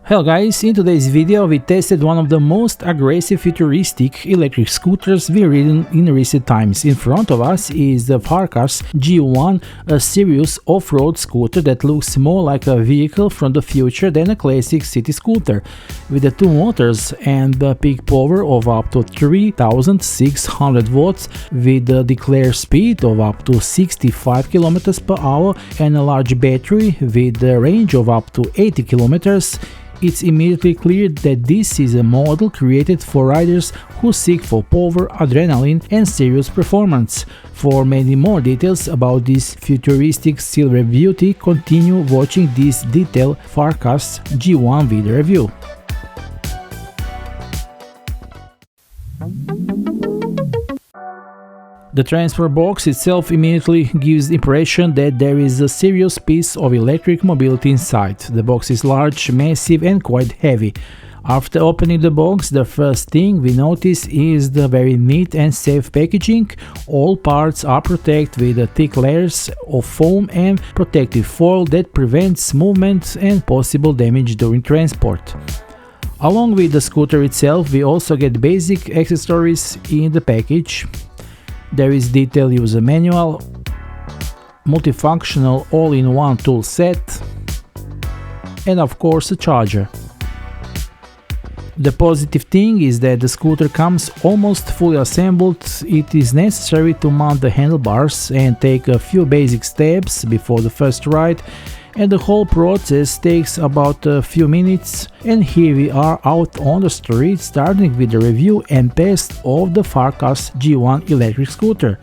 Hello guys, in today's video we tested one of the most aggressive futuristic electric scooters we've ridden in recent times. In front of us is the FARKAS G1, a serious off-road scooter that looks more like a vehicle from the future than a classic city scooter. With the two motors and a peak power of up to 3600 watts, with a declared speed of up to 65 km per hour and a large battery with a range of up to 80 km, it's immediately clear that this is a model created for riders who seek for power, adrenaline and serious performance. For many more details about this futuristic silver beauty, continue watching this detailed FARKAS G1 video review. The transfer box itself immediately gives the impression that there is a serious piece of electric mobility inside. The box is large, massive and quite heavy. After opening the box, the first thing we notice is the very neat and safe packaging. All parts are protected with thick layers of foam and protective foil that prevents movement and possible damage during transport. Along with the scooter itself, we also get basic accessories in the package. There is detailed user manual, multifunctional all-in-one tool set, and of course a charger. The positive thing is that the scooter comes almost fully assembled. It is necessary to mount the handlebars and take a few basic steps before the first ride, and the whole process takes about a few minutes. And here we are out on the street, starting with the review and test of the FARKAS G1 electric scooter.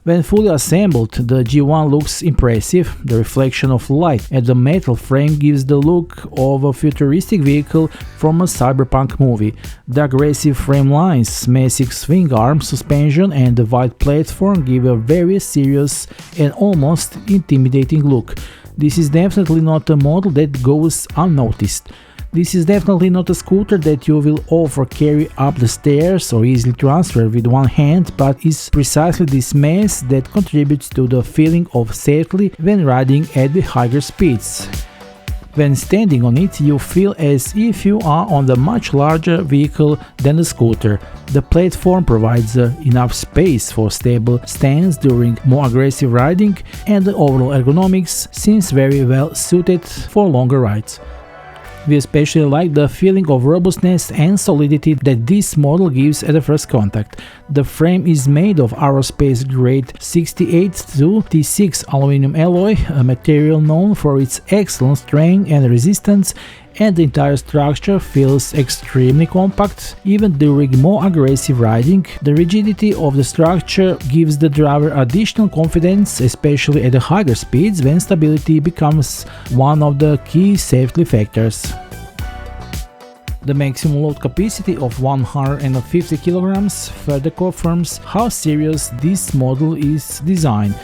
When fully assembled, the G1 looks impressive. The reflection of light at the metal frame gives the look of a futuristic vehicle from a cyberpunk movie. The aggressive frame lines, massive swing arm suspension and the wide platform give a very serious and almost intimidating look. This is definitely not a model that goes unnoticed. This is definitely not a scooter that you will offer carry up the stairs or easily transfer with one hand, but is precisely this mass that contributes to the feeling of safety when riding at the higher speeds. When standing on it, you feel as if you are on a much larger vehicle than the scooter. The platform provides enough space for stable stance during more aggressive riding, and the overall ergonomics seems very well suited for longer rides. We especially like the feeling of robustness and solidity that this model gives at the first contact. The frame is made of aerospace grade 68 to T6 aluminum alloy, a material known for its excellent strength and resistance, and the entire structure feels extremely compact even during more aggressive riding. The rigidity of the structure gives the driver additional confidence, especially at the higher speeds when stability becomes one of the key safety factors. The maximum load capacity of 150 kg further confirms how serious this model is designed.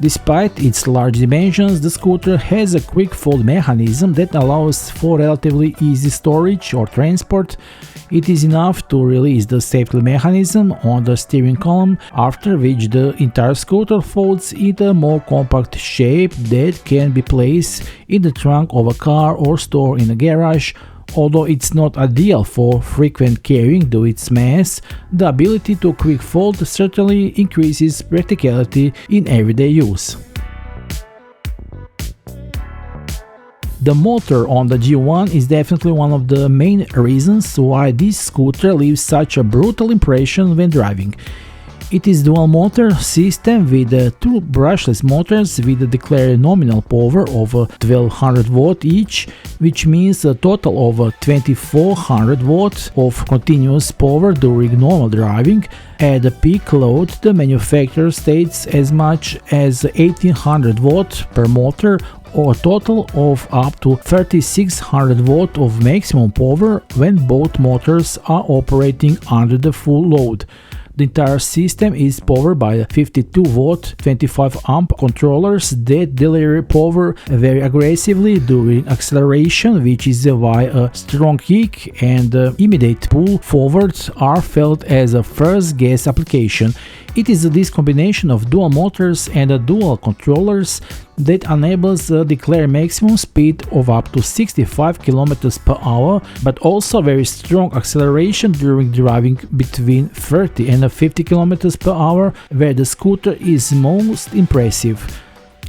Despite its large dimensions, the scooter has a quick fold mechanism that allows for relatively easy storage or transport. It is enough to release the safety mechanism on the steering column, after which the entire scooter folds into a more compact shape that can be placed in the trunk of a car or stored in a garage. Although it's not ideal for frequent carrying due to its mass, the ability to quick fold certainly increases practicality in everyday use. The motor on the G1 is definitely one of the main reasons why this scooter leaves such a brutal impression when driving. It is dual motor system with two brushless motors with a declared nominal power of 1200 watt each, which means a total of 2400 watts of continuous power during normal driving. At the peak load, the manufacturer states as much as 1800 watts per motor, or a total of up to 3600 watts of maximum power when both motors are operating under the full load. The entire system is powered by 52-watt 25-amp controllers that deliver power very aggressively during acceleration, which is why a strong kick and immediate pull forward are felt as a first gas application. It is this combination of dual motors and dual controllers that enables the declared maximum speed of up to 65 km per hour, but also very strong acceleration during driving between 30 and 50 km per hour, where the scooter is most impressive.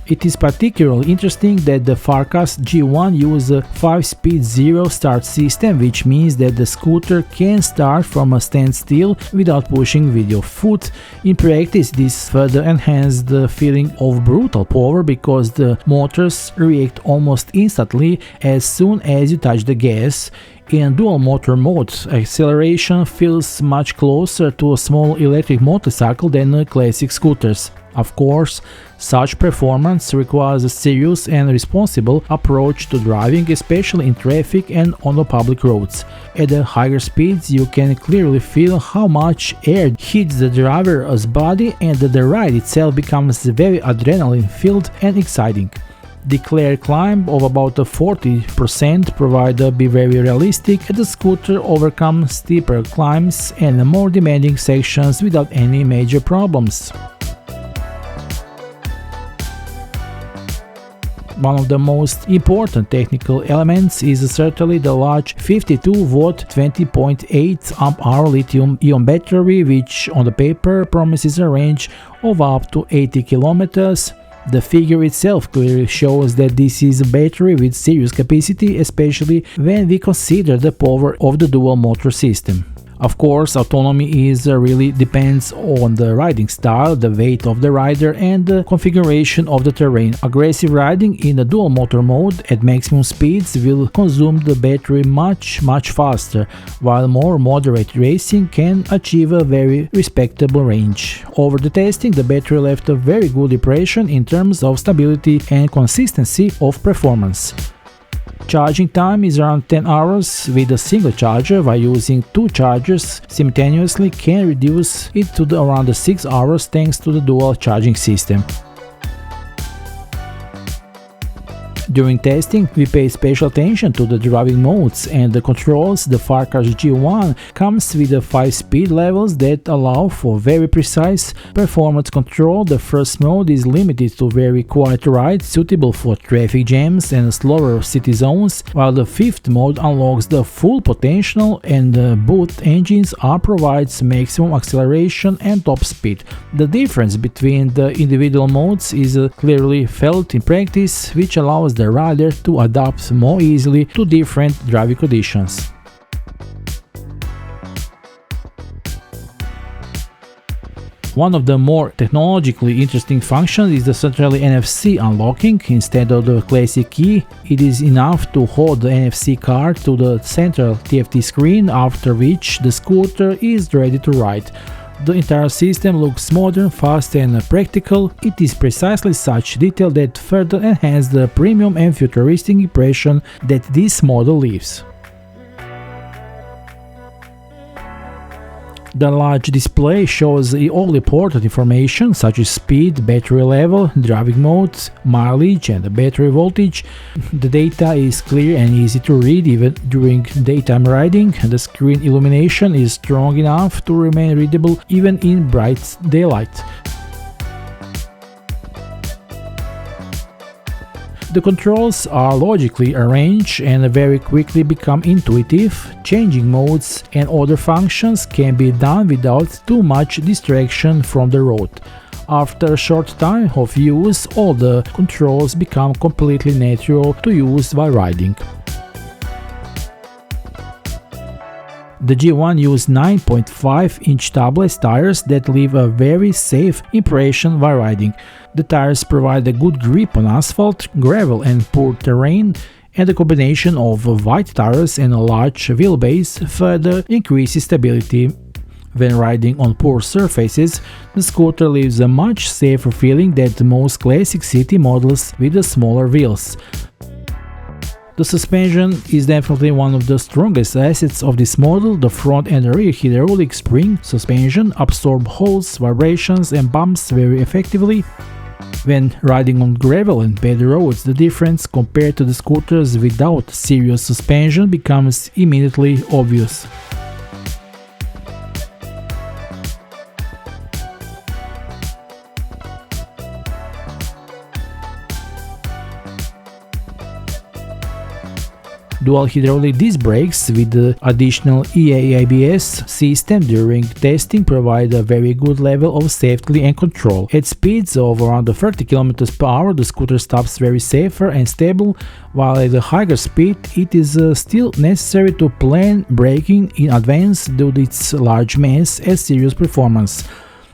It is particularly interesting that the FARKAS G1 uses a 5-speed zero start system, which means that the scooter can start from a standstill without pushing with your foot. In practice, this further enhances the feeling of brutal power because the motors react almost instantly as soon as you touch the gas. In dual motor mode, acceleration feels much closer to a small electric motorcycle than classic scooters. Of course, such performance requires a serious and responsible approach to driving, especially in traffic and on the public roads. At the higher speeds, you can clearly feel how much air hits the driver's body, and the ride itself becomes very adrenaline-filled and exciting. Declared climb of about 40% provide be very realistic, and the scooter overcomes steeper climbs and more demanding sections without any major problems. One of the most important technical elements is certainly the large 52-watt 20.8 amp-hour lithium-ion battery, which on the paper promises a range of up to 80 kilometers. The figure itself clearly shows that this is a battery with serious capacity, especially when we consider the power of the dual motor system. Of course, autonomy really depends on the riding style, the weight of the rider, and the configuration of the terrain. Aggressive riding in the dual motor mode at maximum speeds will consume the battery much faster, while more moderate racing can achieve a very respectable range. Over the testing, the battery left a very good impression in terms of stability and consistency of performance. Charging time is around 10 hours with a single charger, while using two chargers simultaneously can reduce it to around 6 hours thanks to the dual charging system. During testing, we pay special attention to the driving modes and the controls. The FARKAS G1 comes with 5 speed levels that allow for very precise performance control. The first mode is limited to very quiet rides suitable for traffic jams and slower city zones, while the fifth mode unlocks the full potential and both engines provides maximum acceleration and top speed. The difference between the individual modes is clearly felt in practice, which allows the rider to adapt more easily to different driving conditions. One of the more technologically interesting functions is the centrally NFC unlocking. Instead of the classic key, it is enough to hold the NFC card to the central TFT screen, after which the scooter is ready to ride. The entire system looks modern, fast and practical. It is precisely such detail that further enhances the premium and futuristic impression that this model leaves. The large display shows all important information such as speed, battery level, driving modes, mileage and battery voltage. The data is clear and easy to read even during daytime riding. The screen illumination is strong enough to remain readable even in bright daylight. The controls are logically arranged and very quickly become intuitive. Changing modes and other functions can be done without too much distraction from the road. After a short time of use, all the controls become completely natural to use while riding. The G1 used 9.5-inch tubeless tires that leave a very safe impression while riding. The tires provide a good grip on asphalt, gravel and poor terrain, and the combination of wide tires and a large wheelbase further increases stability. When riding on poor surfaces, the scooter leaves a much safer feeling than most classic city models with the smaller wheels. The suspension is definitely one of the strongest assets of this model. The front and rear hydraulic spring suspension absorb holds, vibrations and bumps very effectively. When riding on gravel and bad roads, the difference compared to the scooters without serious suspension becomes immediately obvious. Dual hydraulic disc brakes with the additional EA/ABS system during testing provide a very good level of safety and control. At speeds of around 30 km per hour, the scooter stops very safer and stable, while at a higher speed it is still necessary to plan braking in advance due to its large mass and serious performance.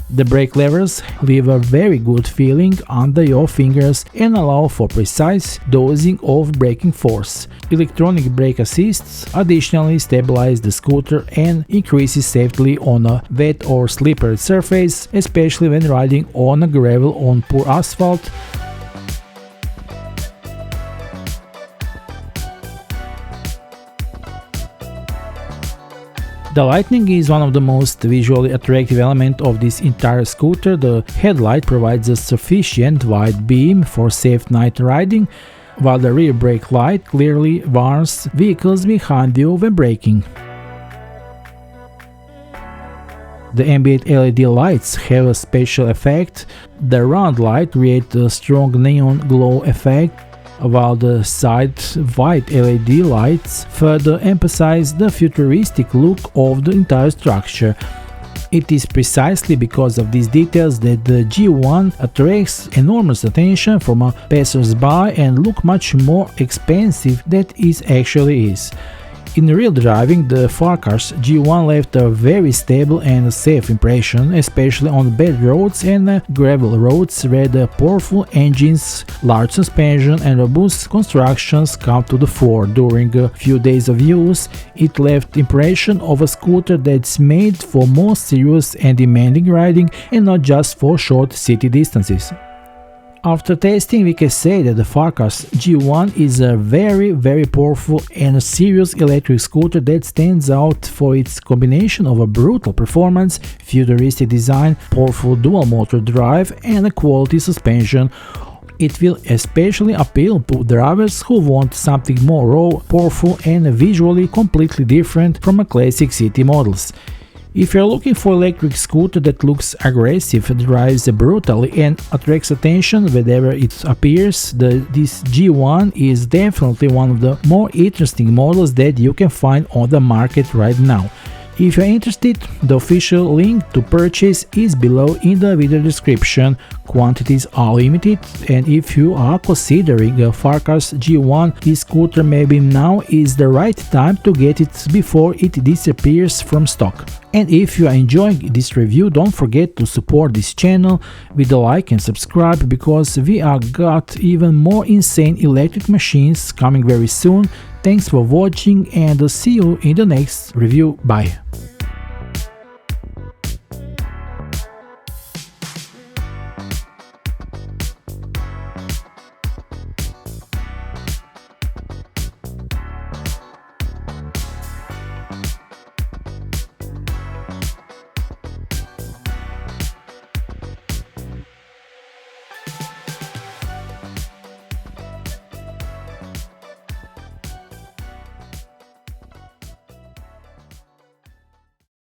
The brake levers leave a very good feeling under your fingers and allow for precise dosing of braking force. Electronic brake assists additionally stabilize the scooter and increases safety on a wet or slippery surface, especially when riding on a gravel on poor asphalt. The lighting is one of the most visually attractive elements of this entire scooter. The headlight provides a sufficient wide beam for safe night riding, while the rear brake light clearly warns vehicles behind you when braking. The ambient LED lights have a special effect. The round light creates a strong neon glow effect, while the side white LED lights further emphasize the futuristic look of the entire structure. It is precisely because of these details that the G1 attracts enormous attention from passers-by and look much more expensive than it actually is. In real driving, the FARKAS G1 left a very stable and safe impression, especially on bad roads and gravel roads where the powerful engines, large suspension and robust constructions come to the fore. During a few days of use, it left the impression of a scooter that's made for more serious and demanding riding and not just for short city distances. After testing, we can say that the FARKAS G1 is a very powerful and serious electric scooter that stands out for its combination of a brutal performance, futuristic design, powerful dual motor drive and a quality suspension. It will especially appeal to drivers who want something more raw, powerful and visually completely different from a classic city models. If you're looking for an electric scooter that looks aggressive, drives brutally and attracts attention whenever it appears, this G1 is definitely one of the more interesting models that you can find on the market right now. If you're interested, the official link to purchase is below in the video description. Quantities are limited, and if you are considering a FARKAS G1, this scooter maybe now is the right time to get it before it disappears from stock. And if you are enjoying this review, don't forget to support this channel with a like and subscribe, because we are got even more insane electric machines coming very soon. Thanks for watching and see you in the next review. Bye.